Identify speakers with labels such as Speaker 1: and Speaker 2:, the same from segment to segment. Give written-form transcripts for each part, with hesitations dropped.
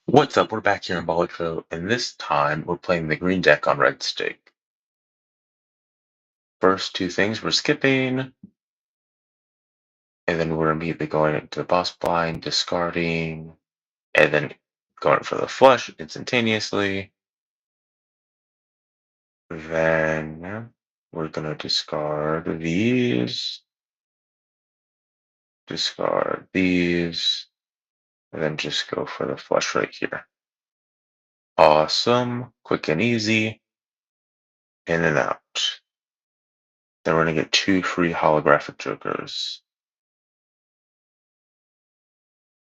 Speaker 1: What's up? We're back here in Balatro, and this time we're playing the green deck on red stake. First two things we're skipping, and then we're immediately going into the boss blind, discarding, and then going for the flush instantaneously. Then we're gonna discard these, and then just go for the flush right here. Awesome, quick and easy, in and out. Then we're gonna get two free holographic jokers.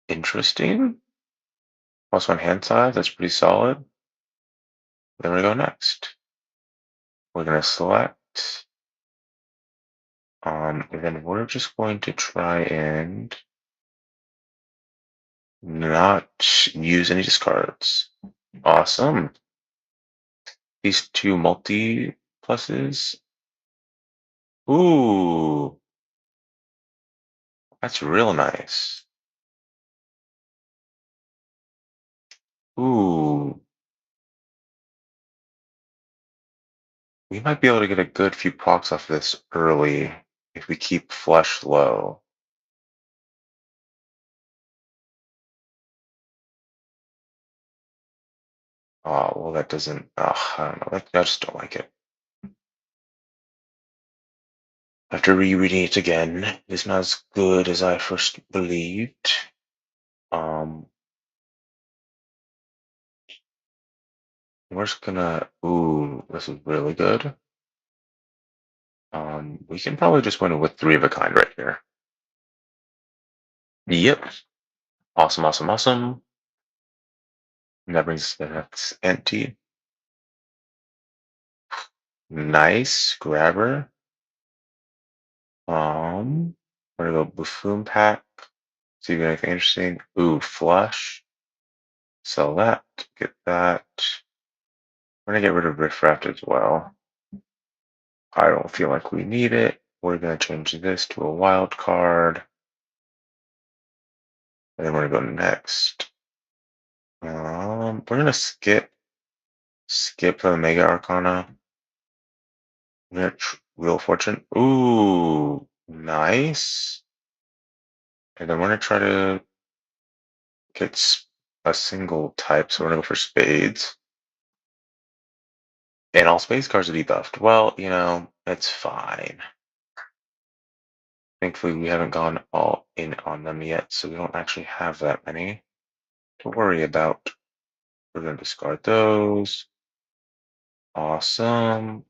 Speaker 1: Interesting. Plus one hand size, that's pretty solid. Then we go next. We're gonna select, and then we're just going to try and not use any discards. Awesome. These two multi pluses. Ooh, that's real nice. Ooh, we might be able to get a good few procs off this early if we keep flush low. Oh, well, that doesn't, I don't know. I just don't like it. After rereading it again, it's not as good as I first believed. Um, we're just gonna. Ooh, this is really good. We can probably just win it with three of a kind right here. Yep. Awesome, awesome, awesome. And that brings us to the next empty. Nice grabber. We're gonna go buffoon pack. See if we get anything interesting. Ooh, flush. Sell that. Get that. We're gonna get rid of riffraff as well. I don't feel like we need it. We're going to change this to a wild card. And then we're going to go next. We're going to skip the Mega Arcana. We're going to Wheel of Fortune. Ooh, nice. And then we're going to try to get a single type. So we're going to go for spades. And all spades cards are debuffed. Well, it's fine. Thankfully, we haven't gone all in on them yet, so we don't actually have that many to worry about. We're going to discard those. Awesome.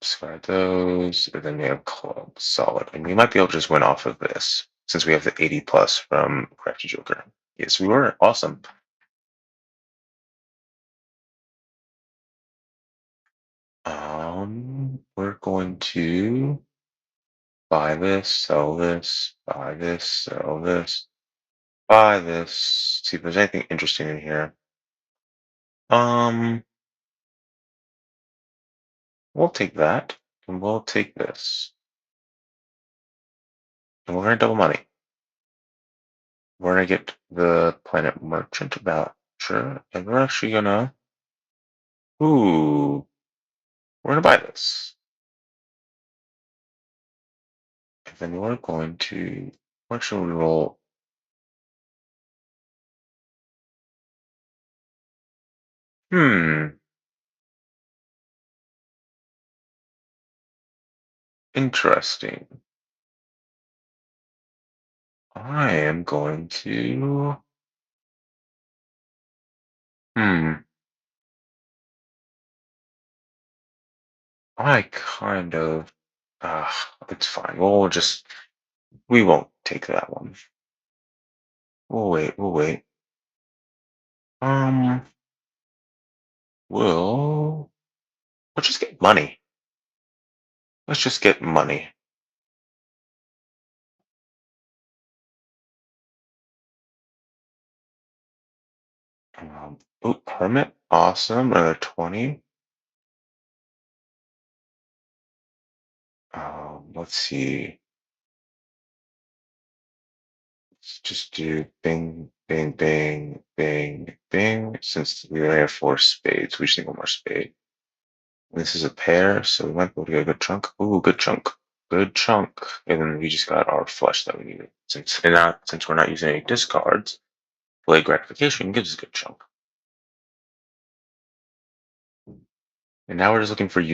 Speaker 1: Discard those. And then we have club. Solid. And we might be able to just win off of this since we have the 80 plus from Crafty Joker. Yes, we were. Awesome. We're going to buy this, sell this, buy this, sell this, buy this. See if there's anything interesting in here. Um, we'll take that, and we'll take this. And we're gonna double money. We're gonna get the Planet Merchant voucher, and we're actually gonna. Ooh, we're gonna buy this. And then we're going to. What should we roll? Hmm, interesting. I am going to. Hmm, I kind of. It's fine. We'll just. We won't take that one. We'll wait. We'll wait. Um, we'll. Let's just get money. Let's just get money. Oh, Hermit. Awesome. Another 20. Let's see. let's just do bing, bing, bing, bing, bing. Since we already have 4 spades, we just need one more spade. This is a pair, so we might be able to get a good chunk. Ooh, good chunk. Good chunk. And then we just got our flush that we needed. Since we're not using any discards, delayed gratification gives us a good chunk. And now we're just looking for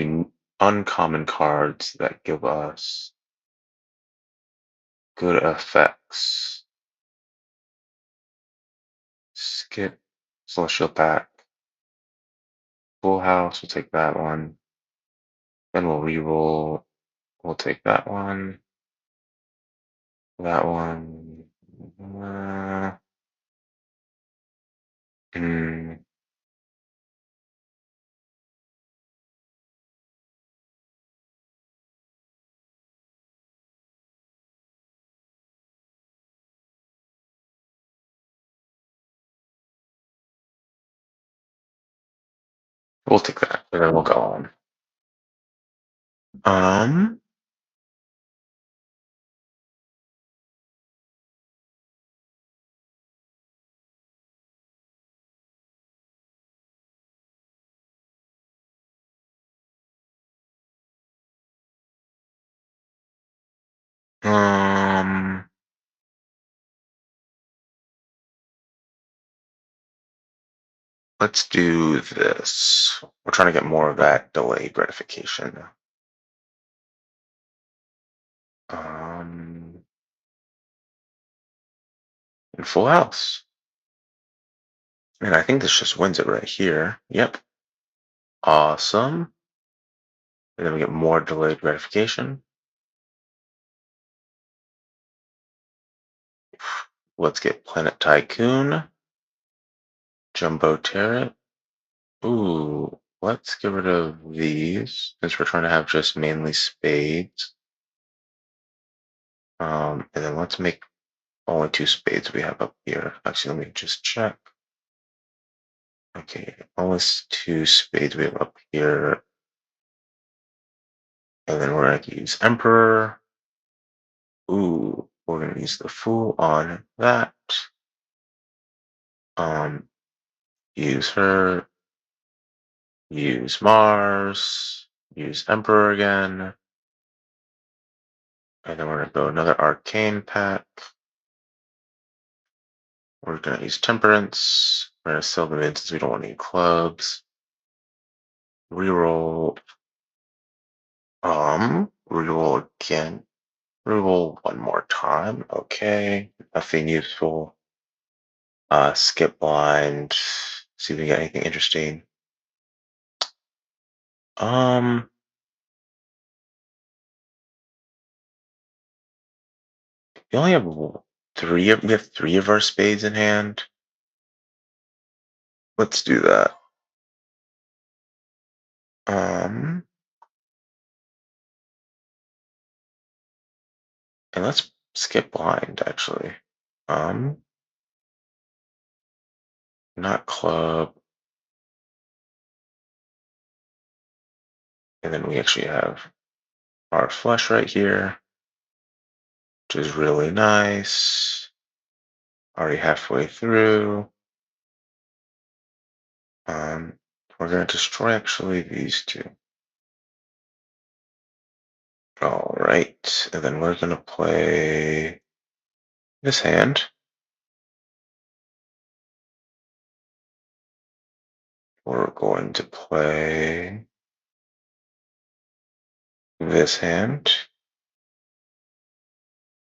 Speaker 1: uncommon cards that give us good effects. Skip, Celestial Pack, Full House, we'll take that one. Then we'll reroll, we'll take that one. That one. Hmm. We'll take that, and then we'll go on. Um, um, let's do this. We're trying to get more of that delayed gratification. Um, and Full House. And I think this just wins it right here. Yep. Awesome. And then we get more delayed gratification. Let's get Planet Tycoon. Jumbo Turret. Ooh, let's get rid of these since we're trying to have just mainly spades. And then let's make only 2 spades we have up here. Actually, let me just check. Okay, only 2 spades we have up here. And then we're going to use Emperor. Ooh, we're going to use the Fool on that. Use her. Use Mars. Use Emperor again. And then we're going to go another Arcane pack. We're going to use Temperance. We're going to sell them in since we don't want any clubs. Reroll. Reroll again. Reroll one more time. Okay. Nothing useful. Skip blind. See if we get anything interesting. We only have we have 3 of our spades in hand. Let's do that. And let's skip blind actually. Not club. And then we actually have our flush right here, which is really nice. Already halfway through. We're going to destroy actually these 2. All right, and then we're going to play this hand. We're going to play this hand.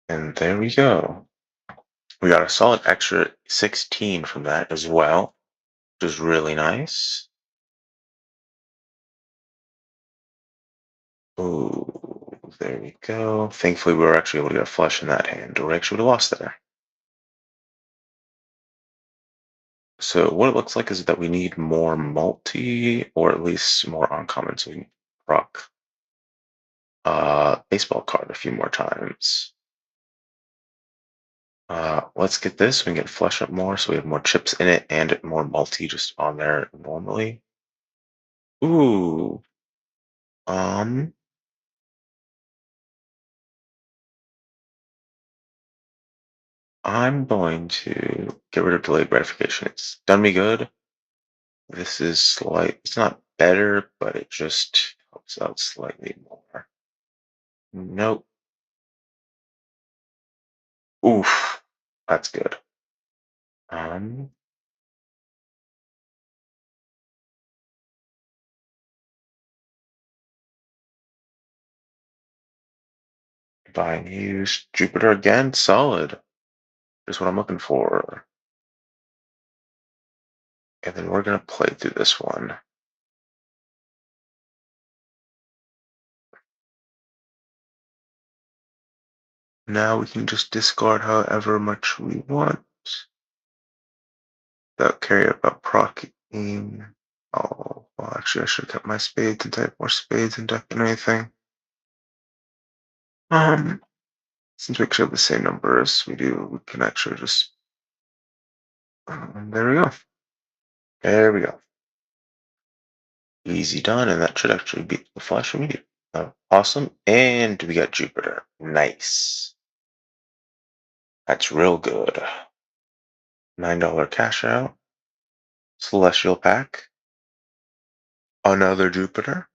Speaker 1: And there we go. We got a solid extra 16 from that as well, which is really nice. Ooh, there we go. Thankfully, we were actually able to get a flush in that hand, or we actually would have lost there. So what it looks like is that we need more multi, or at least more uncommon, so we can rock baseball card a few more times. Let's get this. We can get flush up more, so we have more chips in it and more multi just on there normally. Ooh. I'm going to get rid of delayed gratification. It's done me good. This is it's not better, but it just helps out slightly more. Nope. Oof. That's good. Um, Buying used. Jupiter again, solid. Just what I'm looking for. And then we're gonna play through this one. Now we can just discard however much we want without caring about proccing. Oh, well, actually, I should have kept my spades and type more spades and deck than anything. Since we actually have the same numbers we do, we can actually just. There we go. There we go. Easy done, and that should actually beat the flash immediate. Awesome. And we got Jupiter. Nice. That's real good. $9 cash out. Celestial pack. Another Jupiter.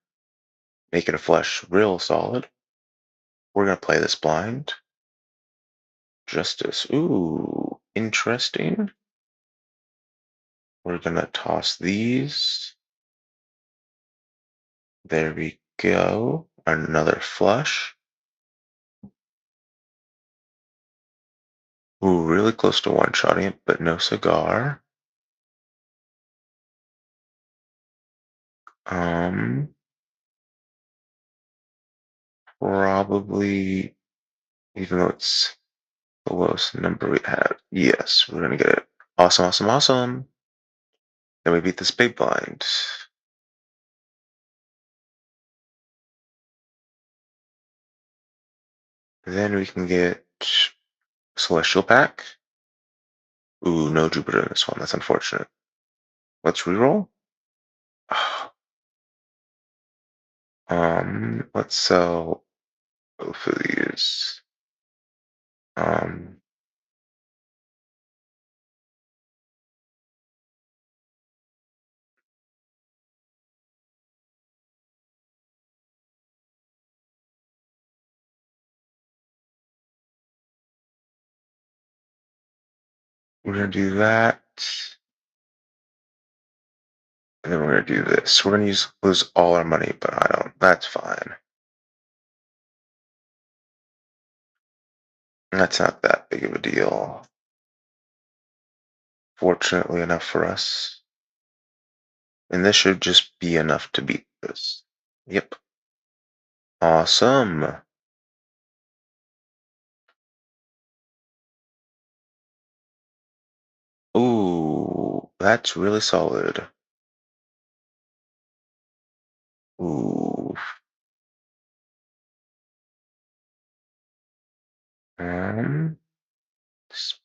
Speaker 1: Making a flush real solid. We're going to play this blind. Justice. Ooh, interesting. We're going to toss these. There we go. Another flush. Ooh, really close to one-shotting it, but no cigar. Probably, even though it's the lowest number we have. Yes, we're gonna get it. Awesome, awesome, awesome. Then we beat this big blind. Then we can get Celestial Pack. Ooh, no Jupiter in this one. That's unfortunate. Let's reroll. Let's sell both of these. Um, we're gonna do that. And then we're gonna do this. We're gonna lose all our money, but I don't. That's fine. That's not that big of a deal. Fortunately enough for us. And this should just be enough to beat this. Yep. Awesome. Ooh, that's really solid. Ooh. It's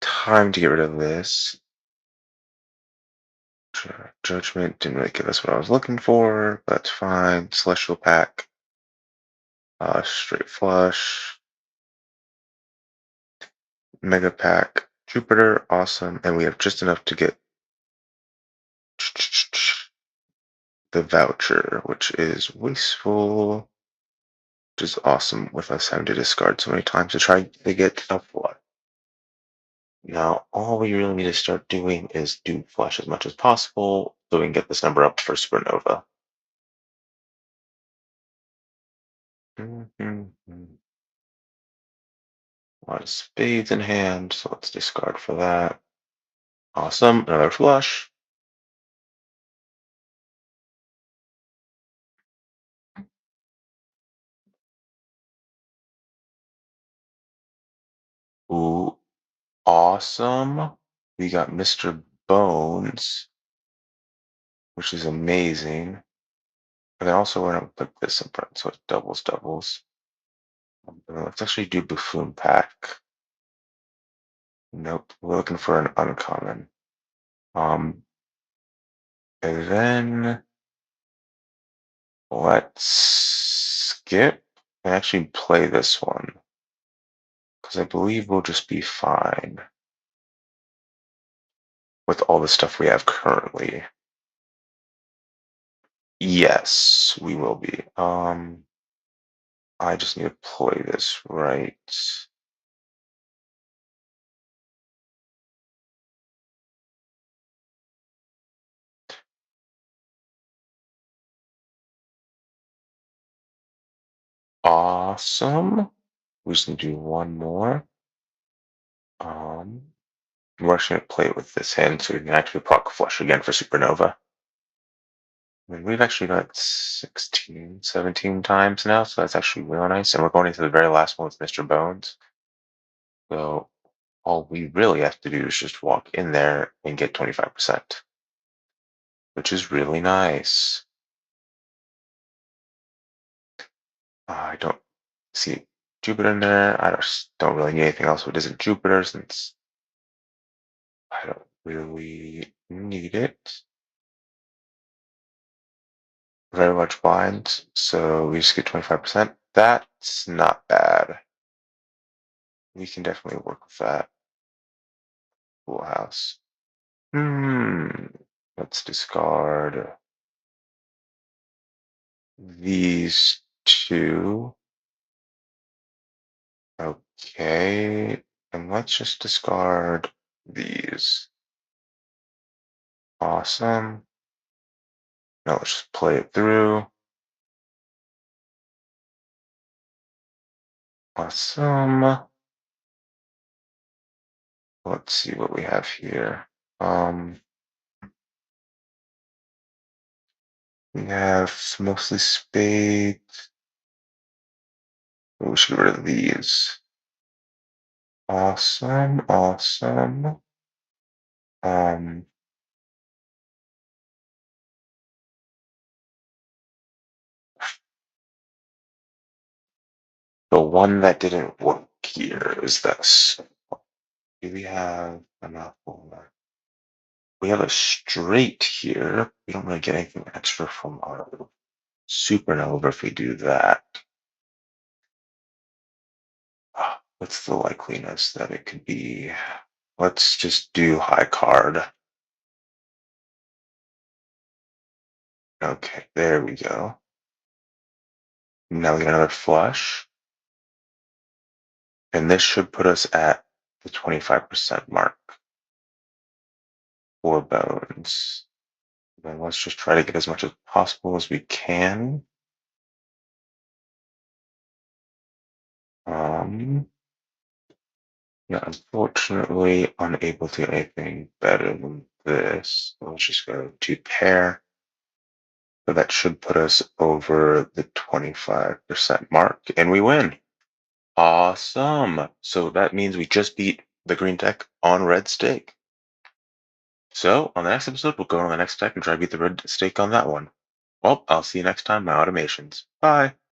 Speaker 1: time to get rid of this. Judgment didn't really give us what I was looking for, but that's fine. Celestial pack. Straight flush. Mega pack. Jupiter, awesome. And we have just enough to get the voucher, which is wasteful. Which is awesome with us having to discard so many times to try to get a flush. Now, all we really need to start doing is do flush as much as possible so we can get this number up for Supernova. A lot of spades in hand, so let's discard for that. Awesome, another flush. Ooh, awesome. We got Mr. Bones, which is amazing. And then also we're gonna put this in front, so it doubles. Let's actually do Buffoon Pack. Nope, we're looking for an uncommon. Um, and then let's skip and actually play this one. because I believe we'll just be fine with all the stuff we have currently. Yes, we will be. I just need to play this right. Awesome. We just need to do one more. We're actually going to play it with this hand so we can actually proc flush again for Supernova. I mean, we've actually got 16, 17 times now, so that's actually real nice. And we're going into the very last one with Mr. Bones. So all we really have to do is just walk in there and get 25%, which is really nice. I don't see Jupiter in there. I just don't really need anything else that isn't Jupiter since I don't really need it. Very large blinds, so we just get 25%. That's not bad. We can definitely work with that. Full house. Let's discard these two. Okay, and let's just discard these. Awesome. Now let's just play it through. Awesome. Let's see what we have here. We have mostly spades. We should get rid of these. Awesome, awesome. Um, the one that didn't work here is this. Do we have enough? We have a straight here. We don't really get anything extra from our supernova if we do that. What's the likeliness that it could be? Let's just do high card. Okay, there we go. Now we get another flush. And this should put us at the 25% mark for bones. Then let's just try to get as much as possible as we can. Yeah, unfortunately, unable to get anything better than this. Let's just go to pair. So that should put us over the 25% mark, and we win. Awesome. So that means we just beat the green deck on red stake. So on the next episode, we'll go on the next deck and try to beat the red stake on that one. Well, I'll see you next time, my automations. Bye.